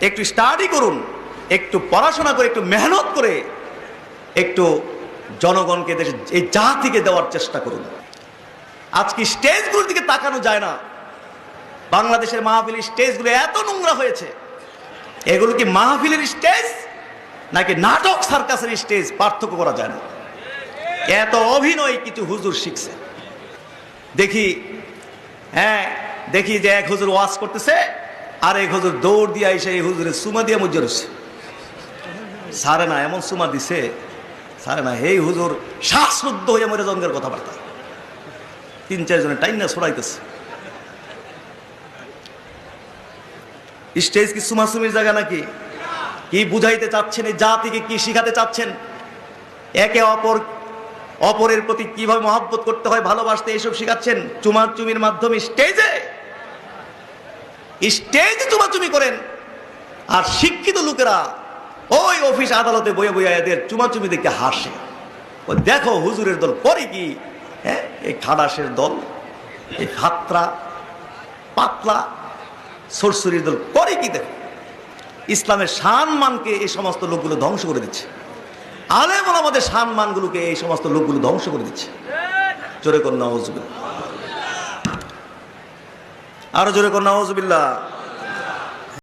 একটু স্টাডি করুন, একটু পড়াশোনা করে, একটু মেহনত করে একটু জনগণকে দেশে এই জাতিকে দেওয়ার চেষ্টা করুন। আজকে স্টেজগুলোর দিকে তাকানো যায় না। বাংলাদেশের মাহফিলের স্টেজগুলো এত নোংরা হয়েছে, এগুলো কি মাহফিলের স্টেজ নাকি নাটক সার্কাসের স্টেজ পার্থক্য করা যায় না। এত অভিনয় কিছু হুজুর শিখছে। দেখি যে এক হুজুর ওয়াজ করতেছে, আর এক হুজুর দৌড় দিয়ে এসে এই হুজুরের সুমা দিয়ে মজ্জা রয়েছে, সারে না, এমন সুমা দিছে সারে না। এই হুজুর শ্বাসরুদ্ধ হয়ে মরে জঙ্গের কথাবার্তা 3-4 জনের টাইম না ছড়াইতেছে। স্টেজ কি সুমাসুমির জায়গা নাকি? কি বুঝাইতে চাচ্ছেন? এই জাতিকে কি শিখাতে চাচ্ছেন? একে অপরের প্রতি কিভাবে মহব্বত করতে হয়, ভালোবাসতে, এইসব শিখাচ্ছেন চুমাচুমির মাধ্যমে। স্টেজে চুমাচুমি করেন, আর শিক্ষিত লোকেরা ওই অফিস আদালতে বয়ে বয়ে এদের চুমাচুমি দেখে হাসে। ও দেখো হুজুরের দল করে কি, হ্যাঁ, এই খাদাসের দল, এই হাতরা পাতলা সরসরির দল করে কি। দেখো ইসলামের সম্মানকে এই সমস্ত লোকগুলো ধ্বংস করে দিচ্ছে। আলেম ওলামাদের সম্মানগুলোকে এই সমস্ত লোকগুলো ধ্বংস করে দিচ্ছে। জোরে কর নাউজুবিল্লাহ, আরো জোরে কর নাউজুবিল্লাহ।